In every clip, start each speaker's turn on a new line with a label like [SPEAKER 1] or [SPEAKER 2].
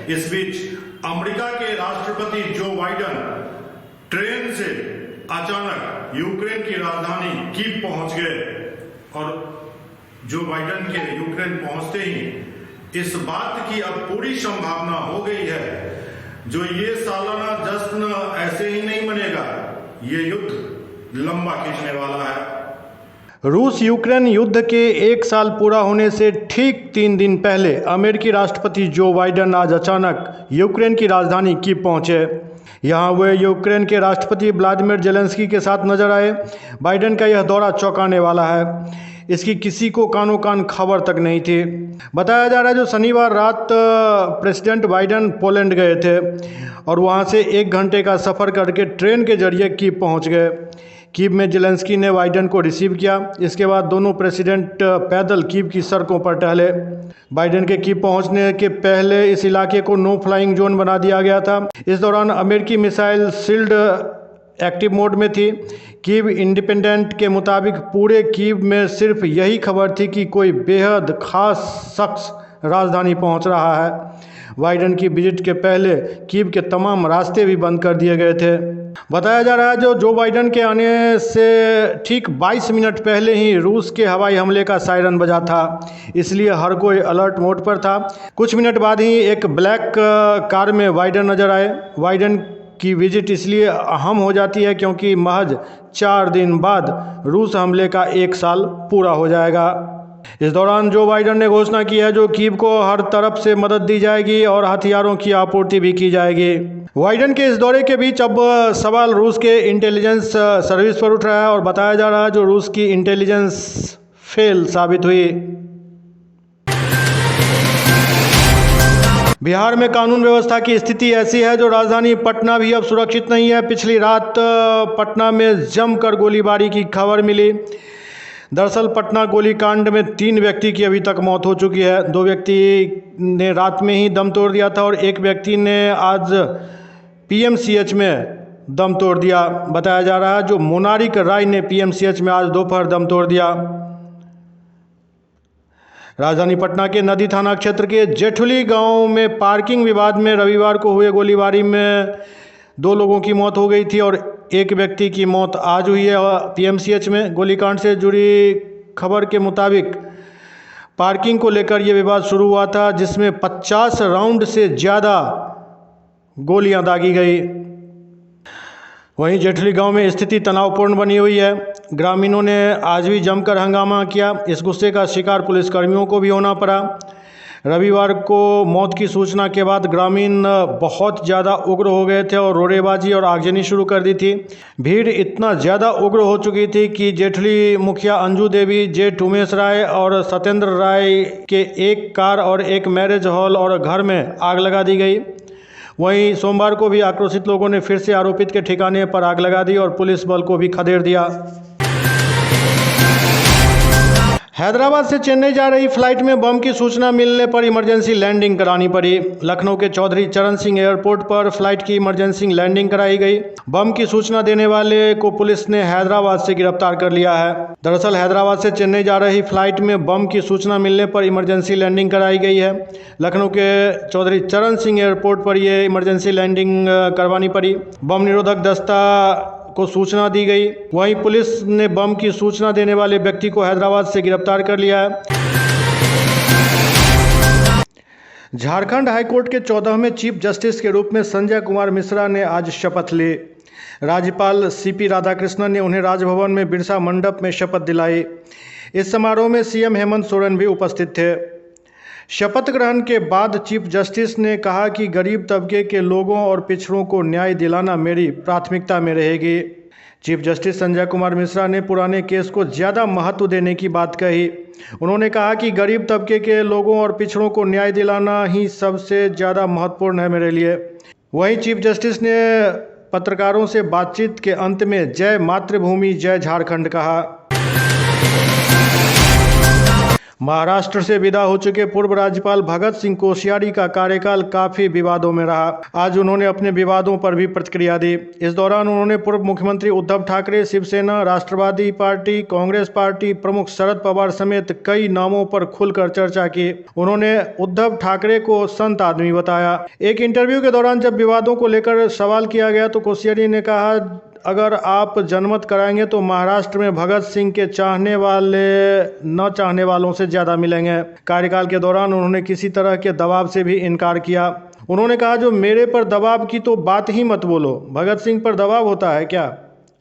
[SPEAKER 1] इस बीच अमेरिका के राष्ट्रपति जो बाइडेन ट्रेन से अचानक यूक्रेन की राजधानी कीव पहुंच गए और जो बाइडेन के यूक्रेन पहुंचते ही इस बात की अब पूरी संभावना हो गई है जो ये सालाना जश्न ऐसे ही नहीं मनेगा, ये युद्ध लंबा खींचने वाला है।
[SPEAKER 2] रूस यूक्रेन युद्ध के 1 साल पूरा होने से ठीक 3 दिन पहले अमेरिकी राष्ट्रपति जो बाइडेन आज अचानक यूक्रेन की राजधानी कीव पहुंचे। यहां वे यूक्रेन के राष्ट्रपति व्लादिमीर जेलेंस्की के साथ नजर आए। बाइडेन का यह दौरा चौंकाने वाला है, इसकी किसी को कानो कान खबर तक नहीं थी। बताया जा रहा है जो शनिवार रात प्रेसिडेंट बाइडेन पोलैंड गए थे और वहां से 1 घंटे का सफ़र करके ट्रेन के जरिए कीव पहुंच गए। कीव में जेलेंस्की ने बाइडेन को रिसीव किया। इसके बाद दोनों प्रेसिडेंट पैदल कीव की सड़कों पर टहले। बाइडेन के कीव पहुंचने के पहले इस इलाके को नो फ्लाइंग जोन बना दिया गया था। इस दौरान अमेरिकी मिसाइल शील्ड एक्टिव मोड में थी। कीव इंडिपेंडेंट के मुताबिक पूरे कीव में सिर्फ यही खबर थी कि कोई बेहद खास शख्स राजधानी पहुंच रहा है। बाइडेन की विजिट के पहले कीव के तमाम रास्ते भी बंद कर दिए गए थे। बताया जा रहा है जो बाइडेन के आने से ठीक 22 मिनट पहले ही रूस के हवाई हमले का सायरन बजा था, इसलिए हर कोई अलर्ट मोड पर था। कुछ मिनट बाद ही एक ब्लैक कार में बाइडेन नजर आए। बाइडेन की विजिट इसलिए अहम हो जाती है क्योंकि महज 4 दिन बाद रूस हमले का 1 साल पूरा हो जाएगा। इस दौरान जो बाइडेन ने घोषणा की है जो कीव को हर तरफ से मदद दी जाएगी और हथियारों की आपूर्ति भी की जाएगी। बाइडेन के इस दौरे के बीच अब सवाल रूस के इंटेलिजेंस सर्विस पर उठ रहा है और बताया जा रहा है जो रूस की इंटेलिजेंस फेल साबित हुई। बिहार में कानून व्यवस्था की स्थिति ऐसी है जो राजधानी पटना भी अब सुरक्षित नहीं है। पिछली रात पटना में जमकर गोलीबारी की खबर मिली। दरअसल पटना गोलीकांड में 3 व्यक्ति की अभी तक मौत हो चुकी है। 2 व्यक्ति ने रात में ही दम तोड़ दिया था और 1 व्यक्ति ने आज पीएमसीएच में दम तोड़ दिया। बताया जा रहा है जो मोनारिक राय ने पीएमसीएच में आज दोपहर दम तोड़ दिया। राजधानी पटना के नदी थाना क्षेत्र के जेठुली गांव में पार्किंग विवाद में रविवार को हुए गोलीबारी में 2 लोगों की मौत हो गई थी और 1 व्यक्ति की मौत आज हुई है पीएमसीएच में। गोलीकांड से जुड़ी खबर के मुताबिक पार्किंग को लेकर यह विवाद शुरू हुआ था जिसमें 50 राउंड से ज़्यादा गोलियां दागी गई। वहीं जेठली गांव में स्थिति तनावपूर्ण बनी हुई है। ग्रामीणों ने आज भी जमकर हंगामा किया। इस गुस्से का शिकार पुलिसकर्मियों को भी होना पड़ा। रविवार को मौत की सूचना के बाद ग्रामीण बहुत ज़्यादा उग्र हो गए थे और रोड़ेबाजी और आगजनी शुरू कर दी थी। भीड़ इतना ज़्यादा उग्र हो चुकी थी कि जेठली मुखिया अंजू देवी, जेठ उमेश राय और सत्येंद्र राय के एक कार और एक मैरिज हॉल और घर में आग लगा दी गई। वहीं सोमवार को भी आक्रोशित लोगों ने फिर से आरोपित के ठिकाने पर आग लगा दी और पुलिस बल को भी खदेड़ दिया। हैदराबाद से चेन्नई जा रही फ्लाइट में बम की सूचना मिलने पर इमरजेंसी लैंडिंग करानी पड़ी। लखनऊ के चौधरी चरण सिंह एयरपोर्ट पर फ्लाइट की इमरजेंसी लैंडिंग कराई गई। बम की सूचना देने वाले को पुलिस ने हैदराबाद से गिरफ्तार कर लिया है। दरअसल हैदराबाद से चेन्नई जा रही फ्लाइट में बम की सूचना मिलने पर इमरजेंसी लैंडिंग कराई गई है। लखनऊ के चौधरी चरण सिंह एयरपोर्ट पर यह इमरजेंसी लैंडिंग करवानी पड़ी। बम निरोधक दस्ता को सूचना दी गई। वहीं पुलिस ने बम की सूचना देने वाले व्यक्ति को हैदराबाद से गिरफ्तार कर लिया है। झारखंड हाईकोर्ट के 14वें चीफ जस्टिस के रूप में संजय कुमार मिश्रा ने आज शपथ ली। राज्यपाल सीपी राधाकृष्णन ने उन्हें राजभवन में बिरसा मंडप में शपथ दिलाई। इस समारोह में सीएम हेमंत सोरेन भी उपस्थित थे। शपथ ग्रहण के बाद चीफ जस्टिस ने कहा कि गरीब तबके के लोगों और पिछड़ों को न्याय दिलाना मेरी प्राथमिकता में रहेगी। चीफ जस्टिस संजय कुमार मिश्रा ने पुराने केस को ज़्यादा महत्व देने की बात कही। उन्होंने कहा कि गरीब तबके के लोगों और पिछड़ों को न्याय दिलाना ही सबसे ज़्यादा महत्वपूर्ण है मेरे लिए। वहीं चीफ जस्टिस ने पत्रकारों से बातचीत के अंत में जय मातृभूमि जय झारखंड कहा। महाराष्ट्र से विदा हो चुके पूर्व राज्यपाल भगत सिंह कोश्यारी का कार्यकाल काफी विवादों में रहा। आज उन्होंने अपने विवादों पर भी प्रतिक्रिया दी। इस दौरान उन्होंने पूर्व मुख्यमंत्री उद्धव ठाकरे, शिवसेना, राष्ट्रवादी पार्टी, कांग्रेस पार्टी प्रमुख शरद पवार समेत कई नामों पर खुलकर चर्चा की। उन्होंने उद्धव ठाकरे को संत आदमी बताया। एक इंटरव्यू के दौरान जब विवादों को लेकर सवाल किया गया तो कोश्यारी ने कहा, अगर आप जनमत कराएंगे तो महाराष्ट्र में भगत सिंह के चाहने वाले न चाहने वालों से ज़्यादा मिलेंगे। कार्यकाल के दौरान उन्होंने किसी तरह के दबाव से भी इनकार किया। उन्होंने कहा, जो मेरे पर दबाव की तो बात ही मत बोलो। भगत सिंह पर दबाव होता है क्या?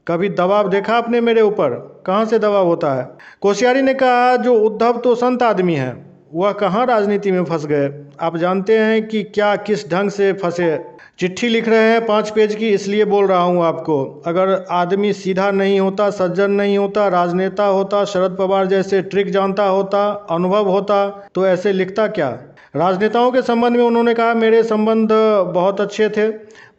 [SPEAKER 2] कभी दबाव देखा आपने मेरे ऊपर? कहाँ से दबाव होता है? कोश्यारी ने कहा, जो उद्धव तो संत आदमी है, वह कहाँ राजनीति में फंस गए। आप जानते हैं कि क्या किस ढंग से फंसे। चिट्ठी लिख रहे हैं 5 पेज की, इसलिए बोल रहा हूं आपको। अगर आदमी सीधा नहीं होता, सज्जन नहीं होता, राजनेता होता, शरद पवार जैसे ट्रिक जानता होता, अनुभव होता, तो ऐसे लिखता क्या। राजनेताओं के संबंध में उन्होंने कहा, मेरे संबंध बहुत अच्छे थे,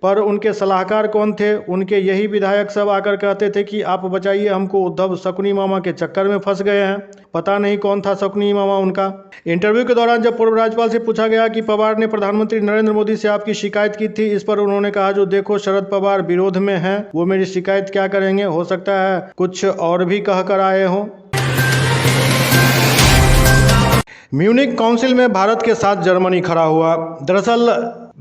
[SPEAKER 2] पर उनके सलाहकार कौन थे? उनके यही विधायक सब आकर कहते थे कि आप बचाइए हमको, उद्धव शकुनी मामा के चक्कर में फंस गए हैं। पता नहीं कौन था शकुनी मामा उनका। इंटरव्यू के दौरान जब पूर्व राज्यपाल से पूछा गया कि पवार ने प्रधानमंत्री नरेंद्र मोदी से आपकी शिकायत की थी, इस पर उन्होंने कहा, जो देखो शरद पवार विरोध में हैं, वो मेरी शिकायत क्या करेंगे। हो सकता है कुछ और भी कह कर आए हों। म्यूनिक काउंसिल में भारत के साथ जर्मनी खड़ा हुआ। दरअसल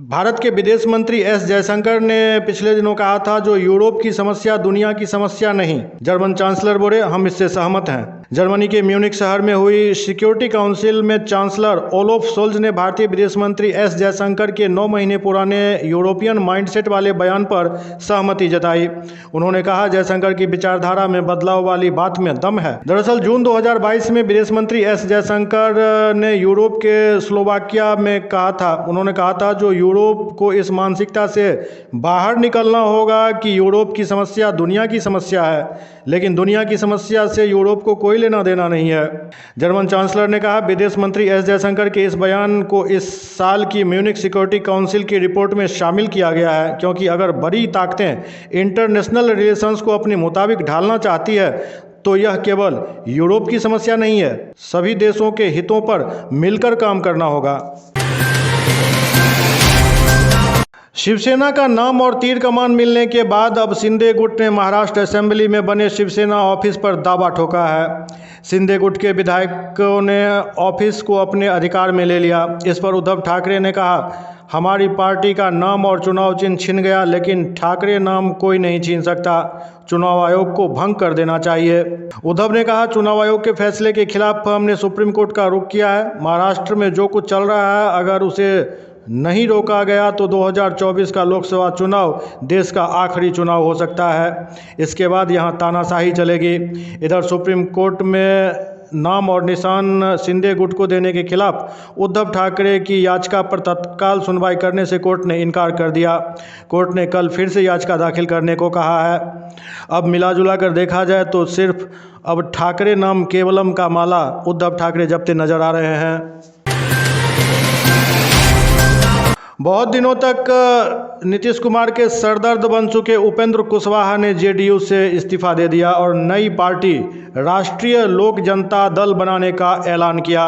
[SPEAKER 2] भारत के विदेश मंत्री एस जयशंकर ने पिछले दिनों कहा था, जो यूरोप की समस्या दुनिया की समस्या नहीं। जर्मन चांसलर बोले, हम इससे सहमत हैं। जर्मनी के म्यूनिक शहर में हुई सिक्योरिटी काउंसिल में चांसलर ओलोफ सोल्ज ने भारतीय विदेश मंत्री एस जयशंकर के 9 महीने पुराने यूरोपियन माइंडसेट वाले बयान पर सहमति जताई। उन्होंने कहा, जयशंकर की विचारधारा में बदलाव वाली बात में दम है। दरअसल जून 2022 में विदेश मंत्री एस जयशंकर ने यूरोप के स्लोवाकिया में कहा था, उन्होंने कहा था, जो यूरोप को इस मानसिकता से बाहर निकलना होगा कि यूरोप की समस्या दुनिया की समस्या है, लेकिन दुनिया की समस्या से यूरोप को कोई लेना देना नहीं है। जर्मन चांसलर ने कहा, विदेश मंत्री एस जयशंकर के इस बयान को इस साल की म्यूनिक सिक्योरिटी काउंसिल की रिपोर्ट में शामिल किया गया है, क्योंकि अगर बड़ी ताकतें इंटरनेशनल रिलेशंस को अपने मुताबिक ढालना चाहती है तो यह केवल यूरोप की समस्या नहीं है, सभी देशों के हितों पर मिलकर काम करना होगा। शिवसेना का नाम और तीर कमान मिलने के बाद अब शिंदे गुट ने महाराष्ट्र असेंबली में बने शिवसेना ऑफिस पर दावा ठोका है। शिंदे गुट के विधायकों ने ऑफिस को अपने अधिकार में ले लिया। इस पर उद्धव ठाकरे ने कहा, हमारी पार्टी का नाम और चुनाव चिन्ह छिन गया, लेकिन ठाकरे नाम कोई नहीं छीन सकता। चुनाव आयोग को भंग कर देना चाहिए। उद्धव ने कहा, चुनाव आयोग के फैसले के खिलाफ हमने सुप्रीम कोर्ट का रुख किया है। महाराष्ट्र में जो कुछ चल रहा है, अगर उसे नहीं रोका गया तो 2024 का लोकसभा चुनाव देश का आखिरी चुनाव हो सकता है। इसके बाद यहाँ तानाशाही चलेगी। इधर सुप्रीम कोर्ट में नाम और निशान शिंदे गुट को देने के खिलाफ उद्धव ठाकरे की याचिका पर तत्काल सुनवाई करने से कोर्ट ने इनकार कर दिया। कोर्ट ने कल फिर से याचिका दाखिल करने को कहा है। अब मिला जुला कर देखा जाए तो सिर्फ अब ठाकरे नाम केवलम का माला उद्धव ठाकरे जपते नजर आ रहे हैं। बहुत दिनों तक नीतीश कुमार के सरदर्द बन चुके उपेंद्र कुशवाहा ने जेडीयू से इस्तीफा दे दिया और नई पार्टी राष्ट्रीय लोक जनता दल बनाने का ऐलान किया।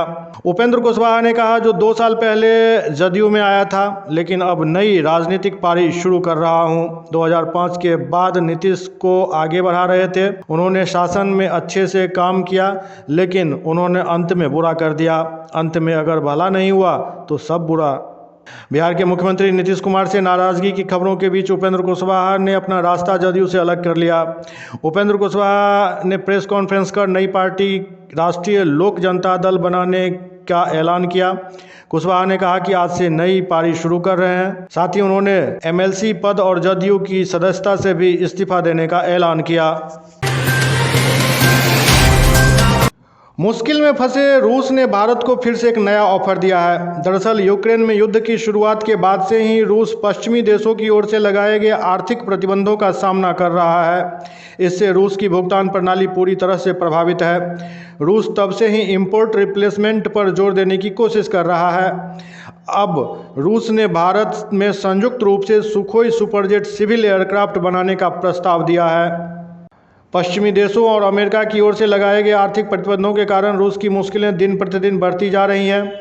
[SPEAKER 2] उपेंद्र कुशवाहा ने कहा, जो 2 साल पहले जदयू में आया था, लेकिन अब नई राजनीतिक पारी शुरू कर रहा हूं। 2005 के बाद नीतीश को आगे बढ़ा रहे थे। उन्होंने शासन में अच्छे से काम किया, लेकिन उन्होंने अंत में बुरा कर दिया। अंत में अगर भला नहीं हुआ तो सब बुरा। बिहार के मुख्यमंत्री नीतीश कुमार से नाराजगी की खबरों के बीच उपेंद्र कुशवाहा ने अपना रास्ता जदयू से अलग कर लिया। उपेंद्र कुशवाहा ने प्रेस कॉन्फ्रेंस कर नई पार्टी राष्ट्रीय लोक जनता दल बनाने का ऐलान किया। कुशवाहा ने कहा कि आज से नई पारी शुरू कर रहे हैं। साथ ही उन्होंने एमएलसी पद और जदयू की सदस्यता से भी इस्तीफा देने का ऐलान किया। मुश्किल में फंसे रूस ने भारत को फिर से एक नया ऑफर दिया है। दरअसल यूक्रेन में युद्ध की शुरुआत के बाद से ही रूस पश्चिमी देशों की ओर से लगाए गए आर्थिक प्रतिबंधों का सामना कर रहा है। इससे रूस की भुगतान प्रणाली पूरी तरह से प्रभावित है। रूस तब से ही इंपोर्ट रिप्लेसमेंट पर जोर देने की कोशिश कर रहा है। अब रूस ने भारत में संयुक्त रूप से सुखोई सुपरजेट सिविल एयरक्राफ्ट बनाने का प्रस्ताव दिया है। पश्चिमी देशों और अमेरिका की ओर से लगाए गए आर्थिक प्रतिबंधों के कारण रूस की मुश्किलें दिन प्रतिदिन बढ़ती जा रही हैं।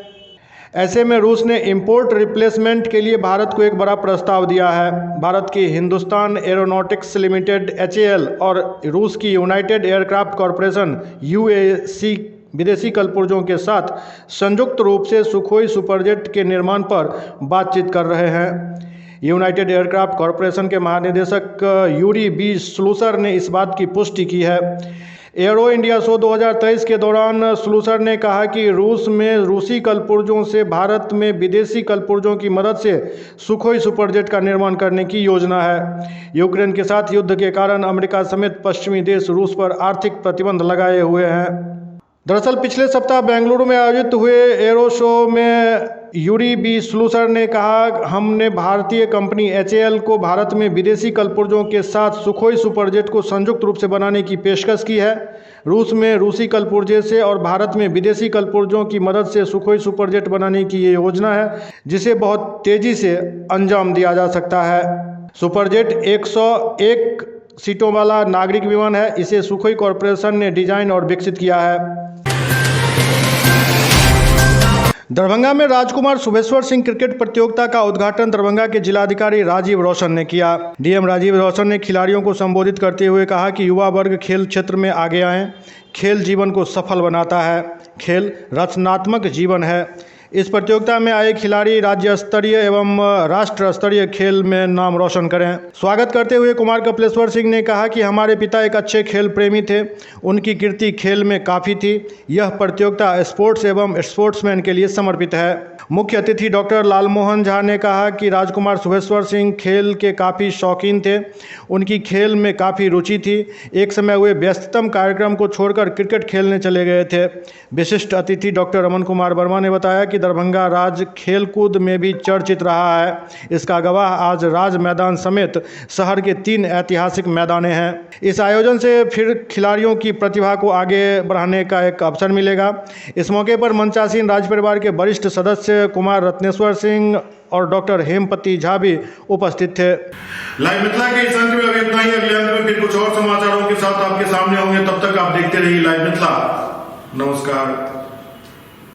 [SPEAKER 2] ऐसे में रूस ने इंपोर्ट रिप्लेसमेंट के लिए भारत को एक बड़ा प्रस्ताव दिया है। भारत की हिंदुस्तान एरोनॉटिक्स लिमिटेड HAL और रूस की यूनाइटेड एयरक्राफ्ट कॉरपोरेशन UAC विदेशी कलपुर्जों के साथ संयुक्त रूप से सुखोई सुपरजेट के निर्माण पर बातचीत कर रहे हैं। यूनाइटेड एयरक्राफ्ट कॉरपोरेशन के महानिदेशक यूरी बी स्लूसर ने इस बात की पुष्टि की है। एरो इंडिया शो 2023 के दौरान स्लूसर ने कहा कि रूस में रूसी कलपुर्जों से भारत में विदेशी कलपुर्जों की मदद से सुखोई सुपरजेट का निर्माण करने की योजना है। यूक्रेन के साथ युद्ध के कारण अमेरिका समेत पश्चिमी देश रूस पर आर्थिक प्रतिबंध लगाए हुए हैं। दरअसल पिछले सप्ताह बेंगलुरु में आयोजित हुए एरो शो में यूरी बी स्लूसर ने कहा, हमने भारतीय कंपनी HAL को भारत में विदेशी कलपुर्जों के साथ सुखोई सुपरजेट को संयुक्त रूप से बनाने की पेशकश की है। रूस में रूसी कलपुर्जे से और भारत में विदेशी कलपुर्जों की मदद से सुखोई सुपरजेट बनाने की ये योजना है, जिसे बहुत तेजी से अंजाम दिया जा सकता है। सुपरजेट 101 सीटों वाला नागरिक विमान है। इसे सुखोई कॉरपोरेशन ने डिजाइन और विकसित किया है। दरभंगा में राजकुमार शुभेश्वर सिंह क्रिकेट प्रतियोगिता का उद्घाटन दरभंगा के जिलाधिकारी राजीव रोशन ने किया। DM राजीव रोशन ने खिलाड़ियों को संबोधित करते हुए कहा कि युवा वर्ग खेल क्षेत्र में आगे आएं। खेल जीवन को सफल बनाता है। खेल रचनात्मक जीवन है। इस प्रतियोगिता में आए खिलाड़ी राज्य स्तरीय एवं राष्ट्र स्तरीय खेल में नाम रोशन करें। स्वागत करते हुए कुमार कपिलेश्वर सिंह ने कहा कि हमारे पिता एक अच्छे खेल प्रेमी थे। उनकी कीर्ति खेल में काफ़ी थी। यह प्रतियोगिता स्पोर्ट्स एवं स्पोर्ट्समैन के लिए समर्पित है। मुख्य अतिथि डॉक्टर लालमोहन झा ने कहा कि राजकुमार शुभेश्वर सिंह खेल के काफ़ी शौकीन थे। उनकी खेल में काफ़ी रुचि थी। एक समय वे व्यस्ततम कार्यक्रम को छोड़कर क्रिकेट खेलने चले गए थे। विशिष्ट अतिथि डॉक्टर रमन कुमार वर्मा ने बताया कि दरभंगा राज खेलकूद में भी चर्चित रहा है। इसका गवाह आज राज मैदान समेत शहर के 3 ऐतिहासिक मैदाने हैं। इस आयोजन से फिर खिलाड़ियों की प्रतिभा को आगे बढ़ाने का एक अवसर मिलेगा। इस मौके पर मंचासीन राज परिवार के वरिष्ठ सदस्य कुमार रत्नेश्वर सिंह और डॉक्टर हेमपति झा भी उपस्थित थे।
[SPEAKER 1] लाइव मिथिला के इस अंक में अभी इतना ही। अगले अंक में फिर कुछ और समाचारों के साथ आपके सामने होंगे। तब तक आप देखते रहिए लाइव मिथिला। नमस्कार।